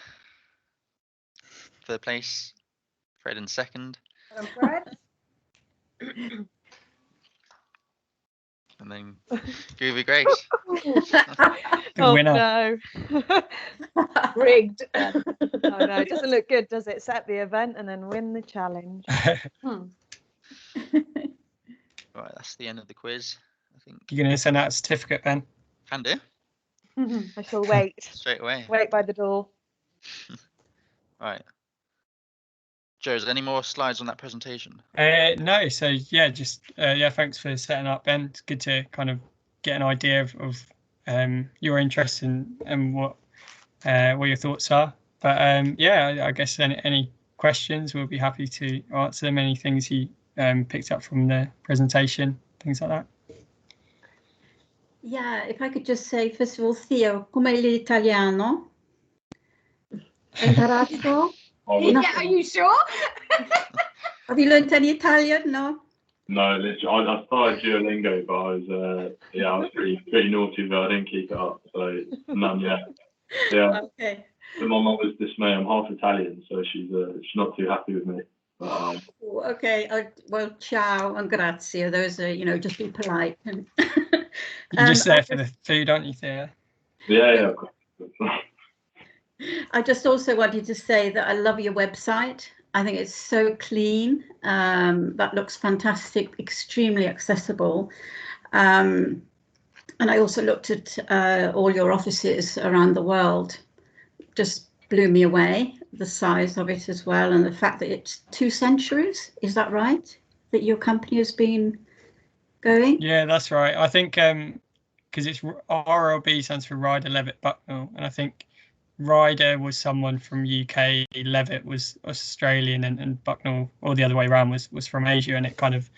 Third place. Fred in second. Fred? And then Groovy Grace. The winner. No. Rigged. Oh no, it doesn't look good, does it? Set the event and then win the challenge. Right, that's the end of the quiz, I think. You're going to send out a certificate, Ben? Can do. I shall wait. Straight away. Wait by the door. Right. Joe, is there any more slides on that presentation? No, so yeah, just thanks for setting up, Ben. It's good to kind of get an idea of your interest and what your thoughts are. But I guess any questions, we'll be happy to answer them. Any things you picked up from the presentation, things like that. Yeah, if I could just say, first of all, Theo, com'è l'italiano? Hai imparato? Yeah, are you sure? Have you learned any Italian? No? No, literally, I started Duolingo, but I was pretty naughty, but I didn't keep it up, so none yet. Yeah. Okay. So my mum was dismayed. I'm half Italian, so she's not too happy with me. But, Okay. Well, ciao and grazie. Those are, just be polite. You're just there for the food, aren't you, Theo? yeah. I just also wanted to say that I love your website. I think it's so clean. That looks fantastic, extremely accessible. And I also looked at all your offices around the world. Just blew me away, the size of it as well, and the fact that it's 2 centuries. Is that right? That your company has been going? Yeah, that's right. I think because it's RLB stands for Ryder Levett Bucknall, and I think Ryder was someone from UK, Levett was Australian, and Bucknall, or the other way around, was from Asia. And it kind of,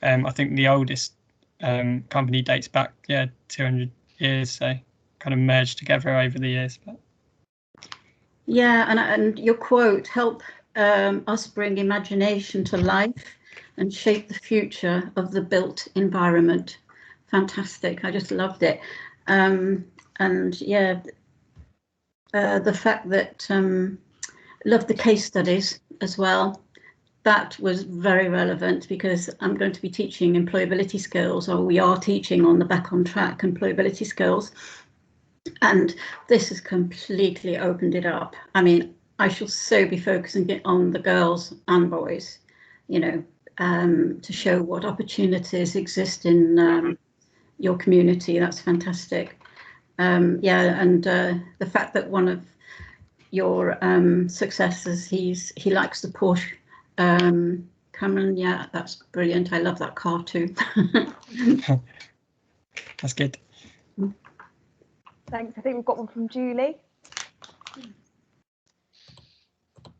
I think the oldest company dates back 200 years, so kind of merged together over the years. But yeah, and your quote, help us bring imagination to life and shape the future of the built environment. Fantastic. I just loved it. The fact that loved the case studies as well. That was very relevant because I'm going to be teaching employability skills, or we are teaching on the Back on Track employability skills. And this has completely opened it up. I mean, I shall so be focusing on the girls and boys, to show what opportunities exist in your community. That's fantastic. The fact that one of your successes. He likes the Porsche. Cameron, yeah, that's brilliant. I love that car too. That's good. Thanks. I think we've got one from Julie.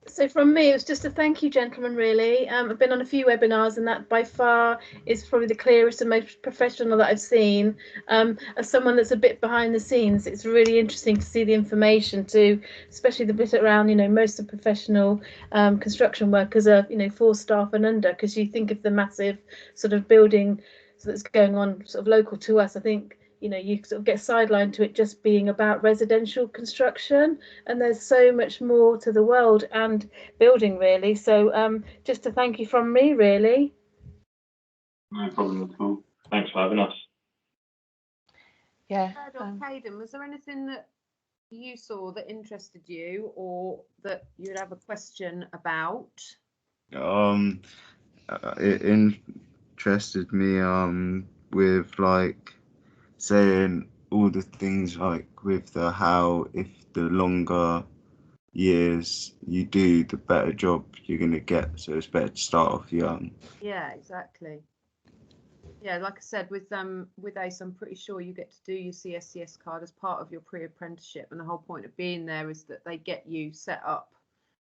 So from me, it was just a thank you, gentlemen, really. I've been on a few webinars, and that by far is probably the clearest and most professional that I've seen. As someone that's a bit behind the scenes, it's really interesting to see the information too, especially the bit around, most of professional construction workers are, 4 staff and under, because you think of the massive sort of building that's going on sort of local to us. I think, you sort of get sidelined to it just being about residential construction, and there's so much more to the world and building, really. So just to thank you from me, really. No problem at all. Thanks for having us. Yeah. Hayden, was there anything that you saw that interested you, or that you'd have a question about? It interested me with like saying all the things like with the how, if the longer years you do, the better job you're going to get. So it's better to start off young. Yeah, exactly. Yeah, like I said, with ACE, I'm pretty sure you get to do your CSCS card as part of your pre-apprenticeship, and the whole point of being there is that they get you set up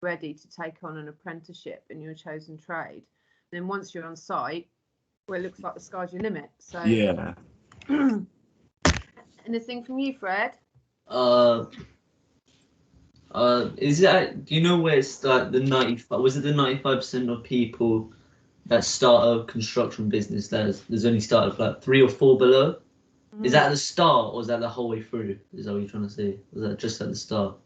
ready to take on an apprenticeship in your chosen trade. And then once you're on site, well, it looks like the sky's your limit. So yeah. Anything from you, Fred? Is that, do you know where it's like the 95, was it the 95% of people that start a construction business there's only started like 3 or 4 below? Is that at the start, or is that the whole way through? Is that what you're trying to say? Was that just at the start?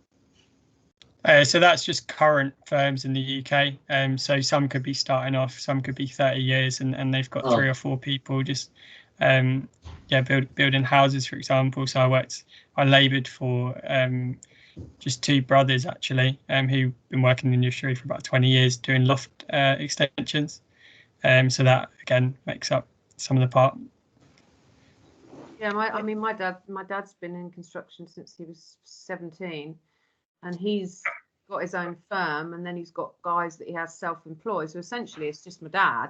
So that's just current firms in the UK. So some could be starting off, some could be 30 years, and they've got 3 or 4 people just building houses, for example. So I laboured for just 2 brothers actually, who've been working in the industry for about 20 years doing loft extensions. So that again makes up some of the part. Yeah, my dad's been in construction since he was 17, and he's got his own firm, and then he's got guys that he has self-employed. So essentially it's just my dad,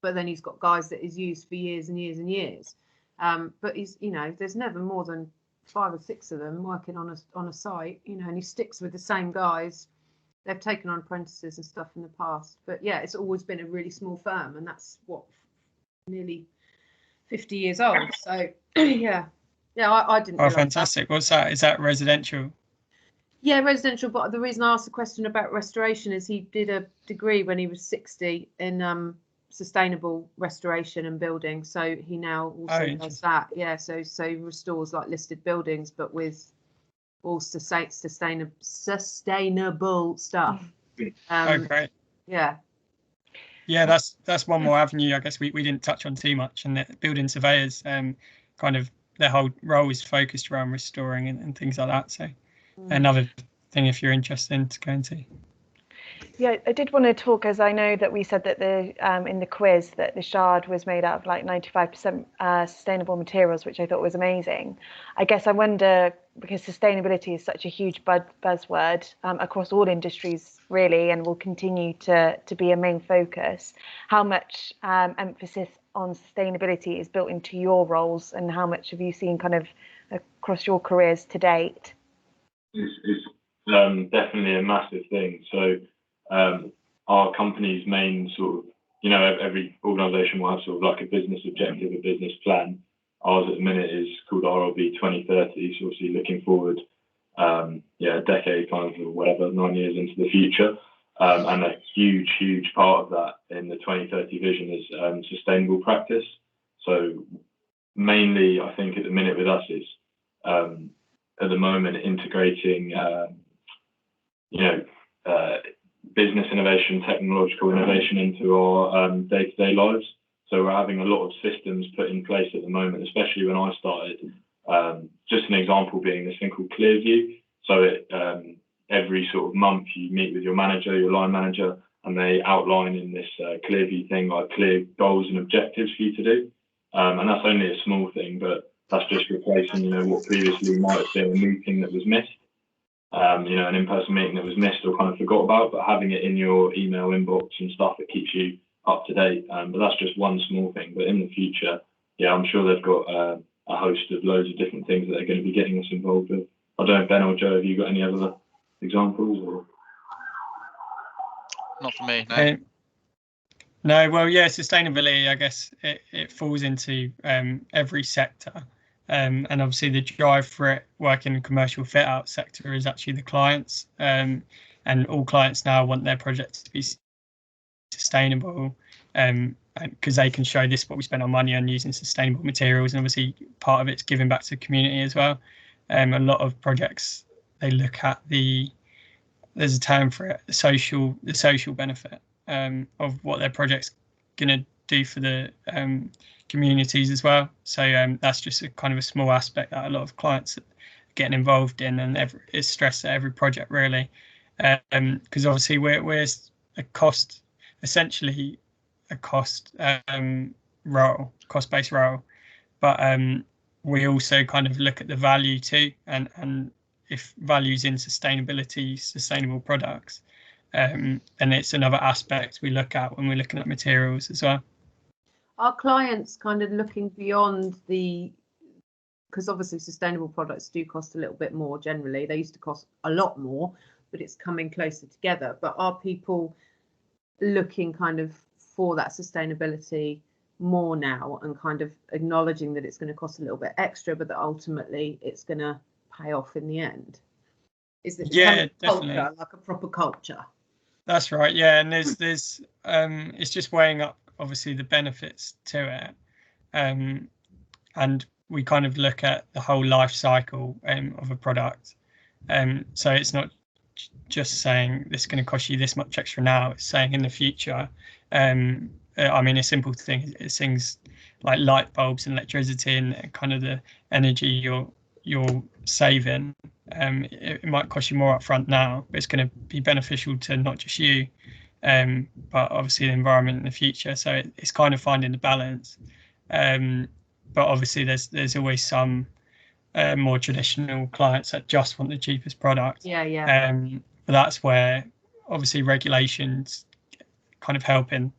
but then he's got guys that he's used for years and years and years. But he's, there's never more than 5 or 6 of them working on a site, and he sticks with the same guys. They've taken on apprentices and stuff in the past, but yeah, it's always been a really small firm, and that's what, nearly 50 years old. So yeah, I didn't. Oh, fantastic! What's that? Is that residential? Yeah, residential. But the reason I asked the question about restoration is he did a degree when he was 60 in sustainable restoration and building. So he now also does that. Yeah, so he restores like listed buildings, but with all sustainable stuff. Oh, great. Yeah. Yeah, that's one more avenue I guess we didn't touch on too much, and the building surveyors kind of their whole role is focused around restoring and things like that. So another thing if you're interested in to go into. Yeah, I did want to talk, as I know that we said that in the quiz that the shard was made out of like 95% sustainable materials, which I thought was amazing. I guess I wonder, because sustainability is such a huge buzzword across all industries really, and will continue to be a main focus, how much emphasis on sustainability is built into your roles, and how much have you seen kind of across your careers to date? It's definitely a massive thing. So our company's main sort of, every organisation will have sort of like a business objective, a business plan. Ours at the minute is called RLB 2030. So obviously looking forward, a decade kind of, or whatever, 9 years into the future. And a huge part of that in the 2030 vision is sustainable practice. So mainly, I think at the minute with us is at the moment integrating, business innovation, technological innovation into our day-to-day lives. So we're having a lot of systems put in place at the moment, especially when I started. Just an example being this thing called Clearview. So every sort of month you meet with your manager, your line manager, and they outline in this Clearview thing like clear goals and objectives for you to do. And that's only a small thing, but that's just replacing, what previously might have been a meeting that was missed. an in-person meeting that was missed or kind of forgot about, but having it in your email inbox and stuff, it keeps you up to date. But that's just one small thing. But in the future, yeah, I'm sure they've got a host of loads of different things that they're going to be getting us involved with. I don't know, Ben or Joe, have you got any other examples? Or? Not for me, no. No, well, yeah, sustainability, I guess it falls into every sector. And obviously the drive for it working in the commercial fit out sector is actually the clients. And all clients now want their projects to be sustainable, because they can show this what we spent our money on using sustainable materials, and obviously part of it's giving back to the community as well. A lot of projects, they look at there's a term for it, the social benefit of what their project's going to do for the communities as well. So that's just a kind of a small aspect that a lot of clients are getting involved in, and it's stressed at every project really, because obviously we're a cost, essentially a cost-based role, but we also kind of look at the value too, and if values in sustainable products, and it's another aspect we look at when we're looking at materials as well. Our clients kind of looking beyond because obviously sustainable products do cost a little bit more generally. They used to cost a lot more, but it's coming closer together. But are people looking kind of for that sustainability more now, and kind of acknowledging that it's going to cost a little bit extra, but that ultimately it's going to pay off in the end? Is it definitely culture, like a proper culture? That's right, yeah. And there's it's just weighing up obviously the benefits to it, and we kind of look at the whole life cycle of a product, so it's not just saying this is going to cost you this much extra now. It's saying in the future, I mean, a simple thing is things like light bulbs and electricity and kind of the energy you're saving. It might cost you more upfront now, but it's going to be beneficial to not just you, but obviously the environment in the future. So it's kind of finding the balance. But obviously there's always some more traditional clients that just want the cheapest product. Yeah. But that's where obviously regulations kind of helping.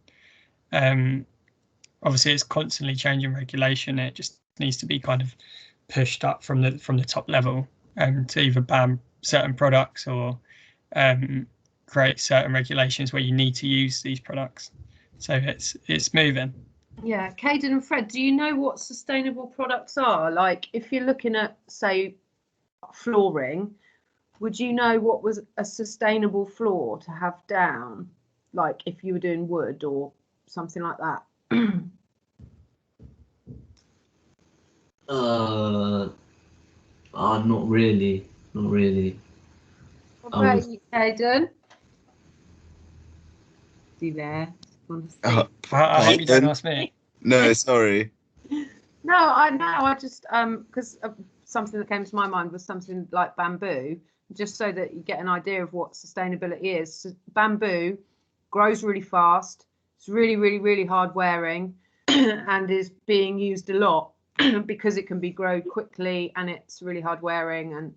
Obviously it's constantly changing regulation. It just needs to be kind of pushed up from the top level, to either ban certain products or create certain regulations where you need to use these products. So it's moving. Yeah, Caden and Fred, do you know what sustainable products are? Like if you're looking at, say, flooring, would you know what was a sustainable floor to have down? Like if you were doing wood or something like that? Not really. What about you, Caden? Is he there? I hope you don't ask me. No, sorry. No, I just because something that came to my mind was something like bamboo, just so that you get an idea of what sustainability is. So bamboo grows really fast. It's really, really, really hard wearing and is being used a lot because it can be grown quickly and it's really hard wearing, and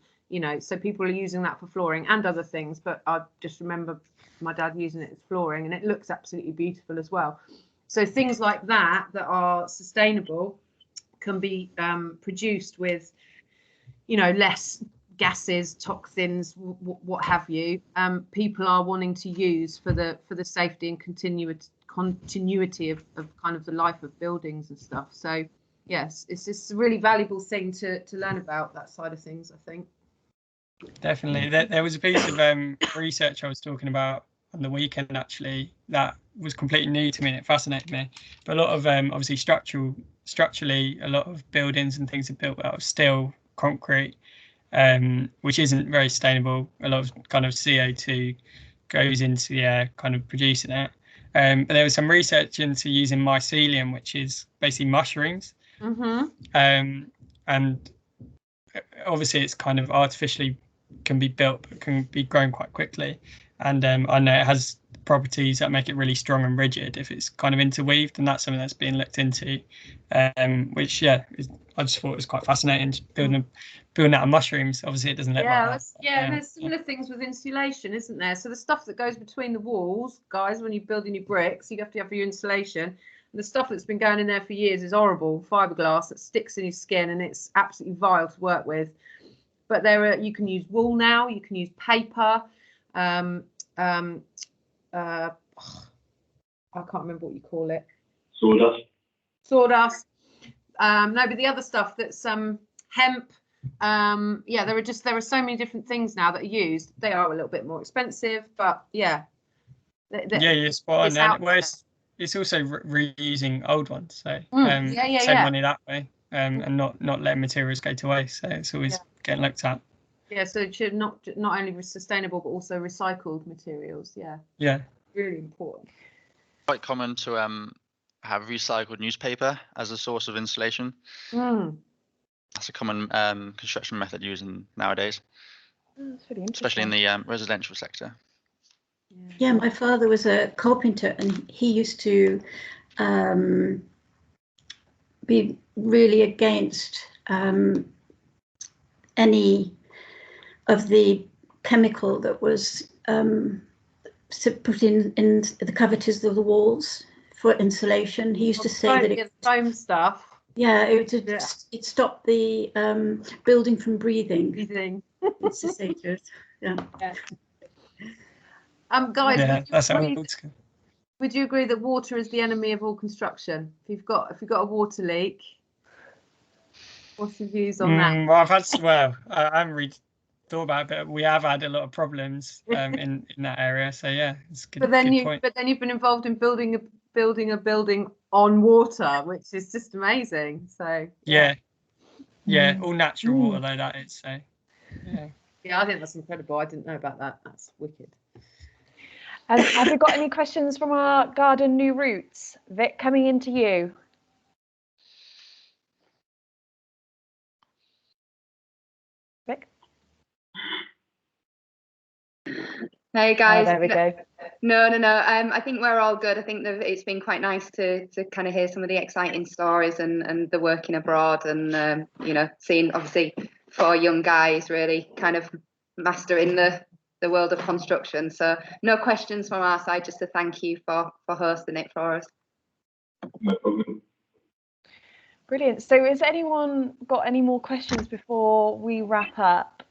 so people are using that for flooring and other things. But I just remember my dad using it as flooring, and it looks absolutely beautiful as well. So things like that are sustainable can be produced with, less gases, toxins, what have you. People are wanting to use for the safety and continuity of kind of the life of buildings and stuff. So yes, it's just a really valuable thing to learn about that side of things, I think. Definitely. There was a piece of research I was talking about on the weekend actually that was completely new to me and it fascinated me. But a lot of obviously structurally a lot of buildings and things are built out of steel, concrete, which isn't very sustainable. A lot of kind of CO2 goes into the air kind of producing it. But there was some research into using mycelium, which is basically mushrooms. And obviously it's kind of artificially can be built but can be grown quite quickly, and I know it has properties that make it really strong and rigid if it's kind of interweaved, and that's something that's being looked into, which I I just thought it was quite fascinating building out of mushrooms. Obviously, it doesn't look like that. And there's similar things with insulation, isn't there? So the stuff that goes between the walls, guys, when you're building your bricks, you have to have your insulation. And the stuff that's been going in there for years is horrible fiberglass that sticks in your skin, and it's absolutely vile to work with. But you can use wool now. You can use paper. I can't remember what you call it. Sawdust. No, but the other stuff that's hemp. There are so many different things now that are used. They are a little bit more expensive, but yeah. You're spot on. Well, it's also reusing old ones, so save money that way, and not letting materials go to waste. So it's always getting looked at. Yeah, so it should not only sustainable but also recycled materials. Yeah, really important. Quite common to have recycled newspaper as a source of insulation. That's a common construction method used nowadays. That's really interesting. Especially in the residential sector. Yeah, my father was a carpenter, and he used to be really against any of the chemical that was put in the cavities of the walls for insulation. He used to say that it foam stuff. Yeah, it stopped the building from breathing. It's to say to it. Yeah. Guys, that's would you agree that water is the enemy of all construction? If you've got a water leak, what's your views on that? Well, I haven't really thought about it, but we have had a lot of problems in that area. So yeah, it's good. But then you've been involved in building a building on water, which is just amazing. So yeah, all natural water though, that is. So yeah, I think that's incredible. I didn't know about that. That's wicked. Have you got any questions from our garden new roots? Vic, coming into you. Vic? Hey guys. Oh, there we go. No. I think we're all good. I think that it's been quite nice to kind of hear some of the exciting stories and the working abroad, and seeing obviously 4 young guys really kind of mastering the world of construction. So no questions from our side, just to thank you for hosting it for us. No problem. Brilliant. So has anyone got any more questions before we wrap up?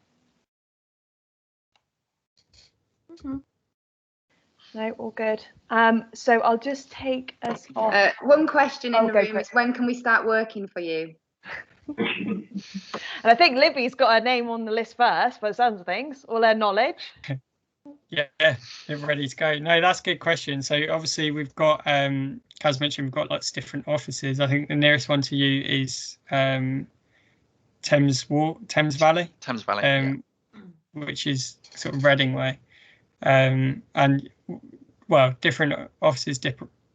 No, all good. So I'll just take us off. One question in the room is, when can we start working for you? And I think Libby's got her name on the list first, by the sounds of things, all her knowledge. Yeah, they're ready to go. No, that's a good question. So obviously we've got, Kaz mentioned, we've got lots of different offices. I think the nearest one to you is Thames Valley. Thames Valley, which is sort of Reading way. And well, different offices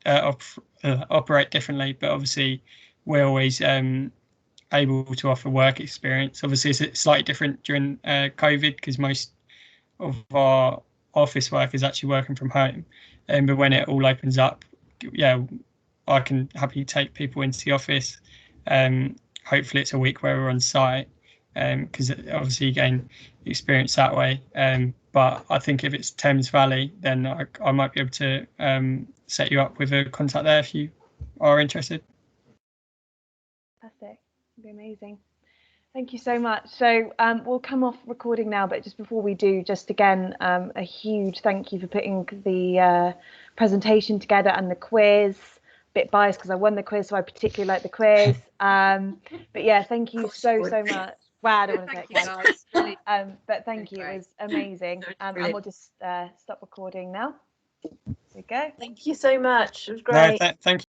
operate differently, but obviously we're always able to offer work experience. Obviously it's slightly different during COVID, because most of our office work is actually working from home, but when it all opens up, I can happily take people into the office. Hopefully it's a week where we're on site, because obviously you gain experience that way. But I think if it's Thames Valley, then I might be able to set you up with a contact there if you are interested. Fantastic. It'd be amazing. Thank you so much. So we'll come off recording now, but just before we do, just again, a huge thank you for putting the presentation together and the quiz. Bit biased because I won the quiz, so I particularly like the quiz. But yeah, thank you so much. Wow, I don't want to say it again. But thank you, it was amazing. And we'll just stop recording now. There we go. Thank you so much. It was great. No, thank you.